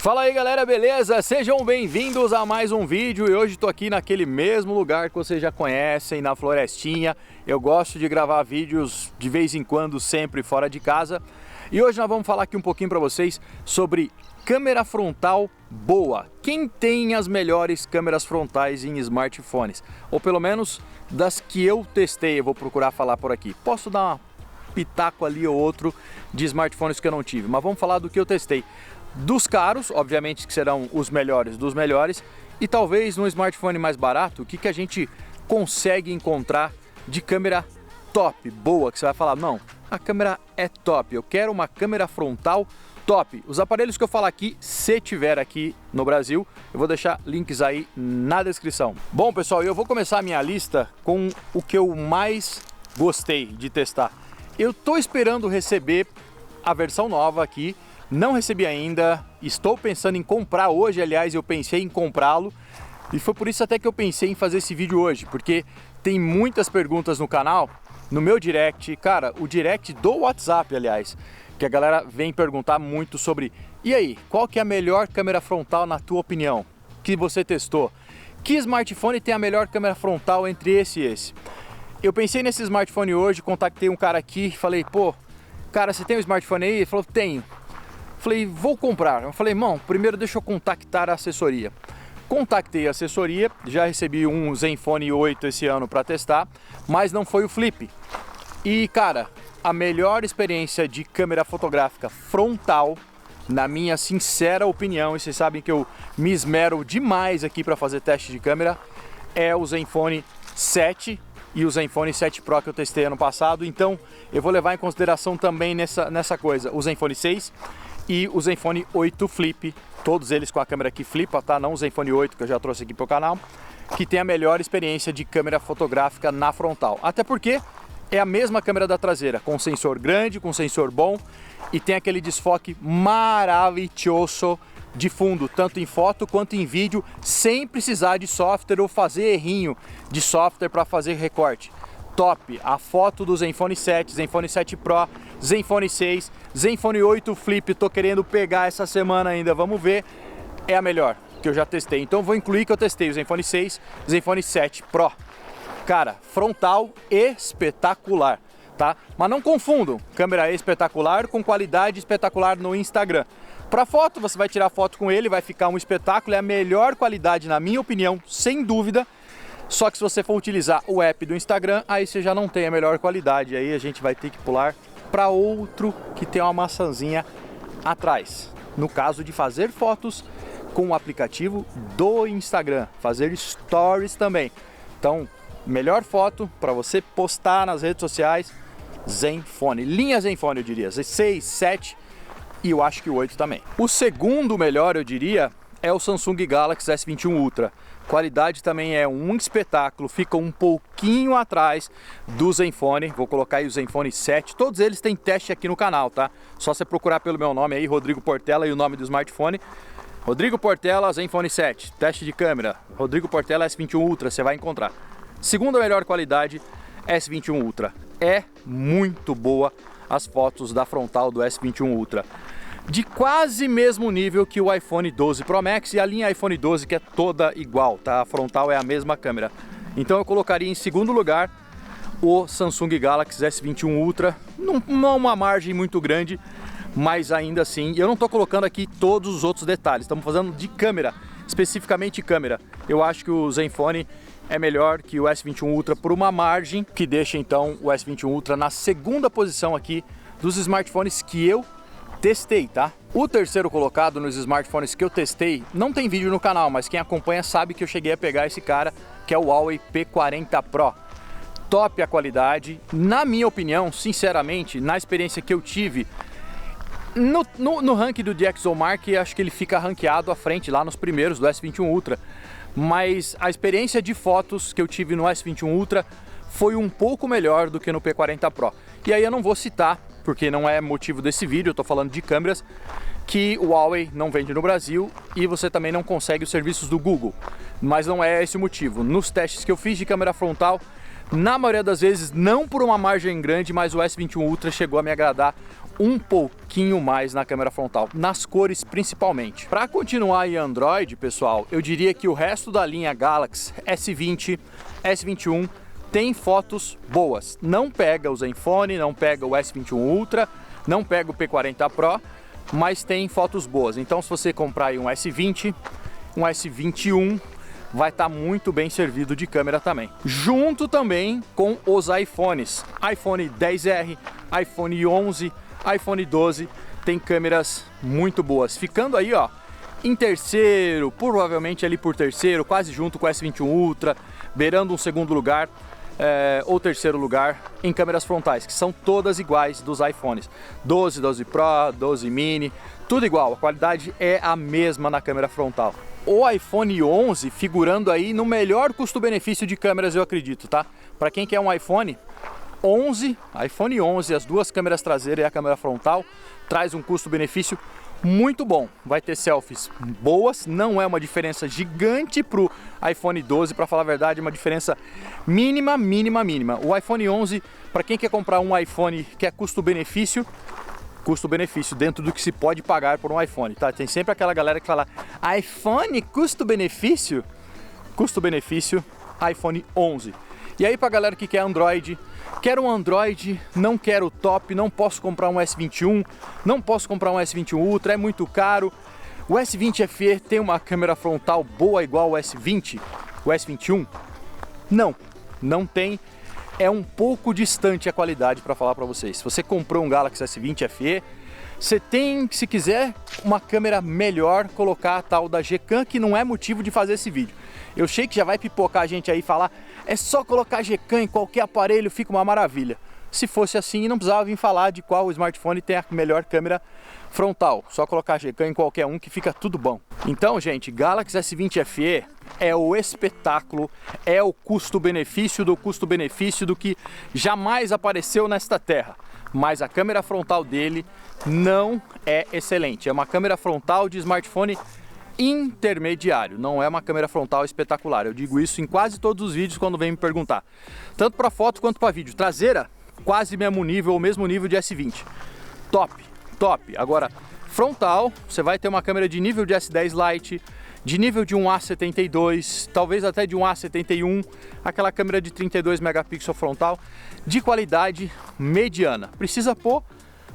Fala aí galera, beleza? Sejam bem-vindos a mais um vídeo e hoje estou aqui naquele mesmo lugar que vocês já conhecem, na Florestinha. Eu gosto de gravar vídeos de vez em quando, sempre fora de casa. E hoje nós vamos falar aqui um pouquinho para vocês sobre câmera frontal boa. Quem tem as melhores câmeras frontais em smartphones? Ou pelo menos das que eu testei, eu vou procurar falar por aqui. Posso dar um pitaco ali ou outro de smartphones que eu não tive, mas vamos falar do que eu testei. Dos caros, obviamente que serão os melhores dos melhores, e talvez no smartphone mais barato, o que a gente consegue encontrar de câmera top, boa, que você vai falar, não, a câmera é top, eu quero uma câmera frontal top. Os aparelhos que eu falar aqui, se tiver aqui no Brasil, eu vou deixar links aí na descrição. Bom pessoal, eu vou começar a minha lista com o que eu mais gostei de testar. Eu tô esperando receber a versão nova aqui. Não recebi ainda, estou pensando em comprar hoje, aliás, eu pensei em comprá-lo e foi por isso até que eu pensei em fazer esse vídeo hoje, porque tem muitas perguntas no canal, no meu direct, cara, o direct do WhatsApp, aliás, que a galera vem perguntar muito sobre, e aí, qual que é a melhor câmera frontal na tua opinião, que você testou? Que smartphone tem a melhor câmera frontal entre esse e esse? Eu pensei nesse smartphone hoje, contactei um cara aqui, falei, pô, cara, você tem um smartphone aí? Ele falou, tenho. Falei, vou comprar. Eu falei, irmão, primeiro deixa eu contactar a assessoria. Contactei a assessoria, já recebi um Zenfone 8 esse ano para testar, mas não foi o Flip. E cara, a melhor experiência de câmera fotográfica frontal, na minha sincera opinião, e vocês sabem que eu me esmero demais aqui para fazer teste de câmera, é o Zenfone 7 e o Zenfone 7 Pro que eu testei ano passado. Então eu vou levar em consideração também nessa coisa o Zenfone 6 e o Zenfone 8 Flip, todos eles com a câmera que flipa, tá? Não o Zenfone 8 que eu já trouxe aqui pro canal, que tem a melhor experiência de câmera fotográfica na frontal. Até porque é a mesma câmera da traseira, com sensor grande, com sensor bom e tem aquele desfoque maravilhoso de fundo, tanto em foto quanto em vídeo, sem precisar de software ou fazer errinho de software para fazer recorte. Top, a foto do Zenfone 7, Zenfone 7 Pro, Zenfone 6, Zenfone 8 Flip, tô querendo pegar essa semana ainda, vamos ver, é a melhor que eu já testei. Então vou incluir que eu testei o Zenfone 6, Zenfone 7 Pro. Cara, frontal espetacular, tá? Mas não confundam câmera espetacular com qualidade espetacular no Instagram. Para foto, você vai tirar foto com ele, vai ficar um espetáculo, é a melhor qualidade na minha opinião, sem dúvida. Só que se você for utilizar o app do Instagram, aí você já não tem a melhor qualidade. Aí a gente vai ter que pular para outro que tem uma maçãzinha atrás. No caso de fazer fotos com o aplicativo do Instagram, fazer stories também. Então, melhor foto para você postar nas redes sociais, Zenfone. Linha Zenfone, eu diria. 6, 7 e eu acho que o 8 também. O segundo melhor, eu diria, é o Samsung Galaxy S21 Ultra. Qualidade também é um espetáculo, fica um pouquinho atrás do Zenfone. Vou colocar aí o Zenfone 7, todos eles têm teste aqui no canal, tá? Só você procurar pelo meu nome aí, Rodrigo Portela, e o nome do smartphone. Rodrigo Portela, Zenfone 7, teste de câmera. Rodrigo Portela S21 Ultra, você vai encontrar. Segunda melhor qualidade, S21 Ultra. É muito boa as fotos da frontal do S21 Ultra. De quase mesmo nível que o iPhone 12 Pro Max e a linha iPhone 12 que é toda igual, tá? A frontal é a mesma câmera. Então eu colocaria em segundo lugar o Samsung Galaxy S21 Ultra, não uma margem muito grande, mas ainda assim, eu não estou colocando aqui todos os outros detalhes, estamos fazendo de câmera, especificamente câmera. Eu acho que o Zenfone é melhor que o S21 Ultra por uma margem, que deixa então o S21 Ultra na segunda posição aqui dos smartphones que eu testei, tá? O terceiro colocado nos smartphones que eu testei, não tem vídeo no canal, mas quem acompanha sabe que eu cheguei a pegar esse cara, que é o Huawei P40 Pro. Top a qualidade, na minha opinião, sinceramente, na experiência que eu tive, no ranking do DxOMark, acho que ele fica ranqueado à frente, lá nos primeiros do S21 Ultra. Mas a experiência de fotos que eu tive no S21 Ultra foi um pouco melhor do que no P40 Pro. E aí eu não vou citar, porque não é motivo desse vídeo, eu tô falando de câmeras que o Huawei não vende no Brasil e você também não consegue os serviços do Google. Mas não é esse o motivo. Nos testes que eu fiz de câmera frontal, na maioria das vezes, não por uma margem grande, mas o S21 Ultra chegou a me agradar um pouquinho mais na câmera frontal, nas cores principalmente. Para continuar em Android, pessoal, eu diria que o resto da linha Galaxy S20, S21 tem fotos boas. Não pega o Zenfone, não pega o S21 Ultra, não pega o P40 Pro, mas tem fotos boas. Então se você comprar aí um S20, um S21, vai estar muito bem servido de câmera também. Junto também com os iPhones. iPhone XR, iPhone 11, iPhone 12 tem câmeras muito boas. Ficando aí, ó, em terceiro, provavelmente ali por terceiro, quase junto com o S21 Ultra, beirando um segundo lugar ou terceiro lugar em câmeras frontais, que são todas iguais dos iPhones. 12, 12 Pro, 12 Mini, tudo igual. A qualidade é a mesma na câmera frontal. O iPhone 11 figurando aí no melhor custo-benefício de câmeras, eu acredito, tá? Para quem quer um iPhone 11, as duas câmeras traseiras e a câmera frontal, traz um custo-benefício muito bom. Vai ter selfies boas, não é uma diferença gigante pro iPhone 12, para falar a verdade, é uma diferença mínima. O iPhone 11, para quem quer comprar um iPhone que é custo-benefício dentro do que se pode pagar por um iPhone, tá? Tem sempre aquela galera que fala iPhone custo-benefício, iPhone 11. E aí pra galera que quer Android, quero um Android, não quero top, não posso comprar um S21, não posso comprar um S21 Ultra, é muito caro. O S20 FE tem uma câmera frontal boa igual o S20, o S21? Não tem. É um pouco distante a qualidade, para falar para vocês. Se você comprou um Galaxy S20 FE, você tem, se quiser, uma câmera melhor, colocar a tal da Gcam, que não é motivo de fazer esse vídeo. Eu sei que já vai pipocar a gente aí e falar, é só colocar Gcam em qualquer aparelho, fica uma maravilha. Se fosse assim, não precisava vir falar de qual smartphone tem a melhor câmera frontal. Só colocar Gcam em qualquer um que fica tudo bom. Então, gente, Galaxy S20 FE é o espetáculo, é o custo-benefício do que jamais apareceu nesta terra. Mas a câmera frontal dele não é excelente. É uma câmera frontal de smartphone intermediário, não é uma câmera frontal espetacular. Eu digo isso em quase todos os vídeos quando vem me perguntar. Tanto para foto quanto para vídeo. Traseira, quase mesmo nível, ou mesmo nível de S20. Top. Agora, frontal, você vai ter uma câmera de nível de S10 Lite, de nível de um A72, talvez até de um A71, aquela câmera de 32 megapixels frontal, de qualidade mediana. Precisa pôr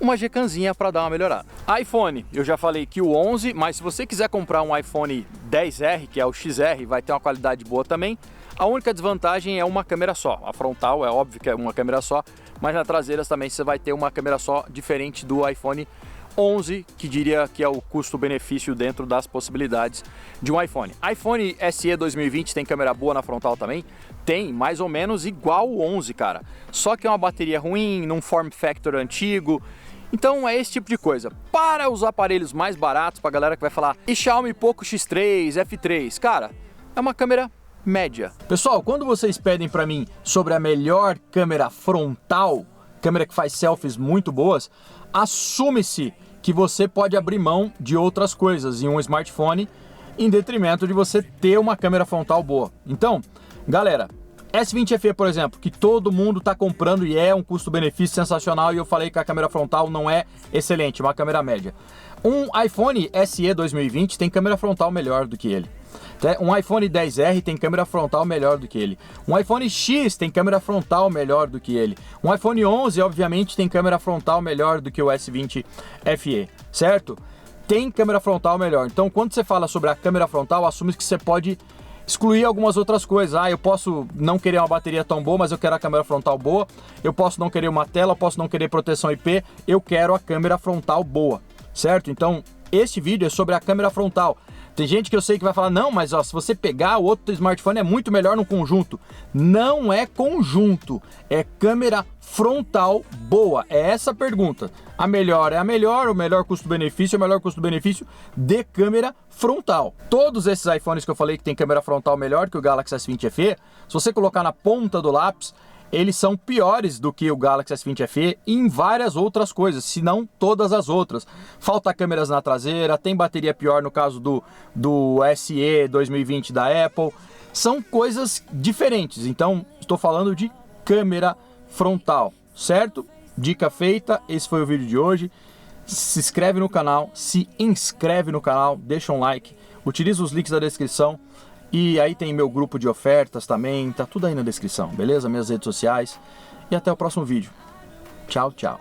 uma Gcamzinha para dar uma melhorada. iPhone, eu já falei que o 11, mas se você quiser comprar um iPhone XR, que é o XR, vai ter uma qualidade boa também. A única desvantagem é uma câmera só. A frontal é óbvio que é uma câmera só, mas na traseira também você vai ter uma câmera só, diferente do iPhone 11, que diria que é o custo-benefício dentro das possibilidades de um iPhone. iPhone SE 2020 tem câmera boa na frontal também? Tem, mais ou menos igual o 11, cara. Só que é uma bateria ruim, num form factor antigo. Então é esse tipo de coisa. Para os aparelhos mais baratos, pra galera que vai falar e Xiaomi Poco X3, F3, cara, é uma câmera média. Pessoal, quando vocês pedem pra mim sobre a melhor câmera frontal, câmera que faz selfies muito boas, assume-se que você pode abrir mão de outras coisas em um smartphone em detrimento de você ter uma câmera frontal boa. Então, galera, S20 FE, por exemplo, que todo mundo está comprando e é um custo-benefício sensacional, e eu falei que a câmera frontal não é excelente, uma câmera média. Um iPhone SE 2020 tem câmera frontal melhor do que ele. Um iPhone XR tem câmera frontal melhor do que ele. Um iPhone X tem câmera frontal melhor do que ele. Um iPhone 11, obviamente, tem câmera frontal melhor do que o S20 FE, certo? Tem câmera frontal melhor. Então, quando você fala sobre a câmera frontal, assume que você pode excluir algumas outras coisas. Eu posso não querer uma bateria tão boa, mas eu quero a câmera frontal boa. Eu posso não querer uma tela, eu posso não querer proteção IP, eu quero a câmera frontal boa, certo? Então, este vídeo é sobre a câmera frontal. Tem gente que eu sei que vai falar, não, mas ó, se você pegar o outro smartphone é muito melhor no conjunto. Não é conjunto, é câmera frontal boa. É essa a pergunta. A melhor é a melhor, o melhor custo-benefício é o melhor custo-benefício de câmera frontal. Todos esses iPhones que eu falei que tem câmera frontal melhor que o Galaxy S20 FE, se você colocar na ponta do lápis, eles são piores do que o Galaxy S20 FE em várias outras coisas, se não todas as outras. Falta câmeras na traseira, tem bateria pior no caso do SE 2020 da Apple. São coisas diferentes, então estou falando de câmera frontal, certo? dica feita, esse foi o vídeo de hoje. Se inscreve no canal, deixa um like, utiliza os links da descrição e aí tem meu grupo de ofertas também, tá tudo aí na descrição, beleza? Minhas redes sociais e até o próximo vídeo. Tchau, tchau.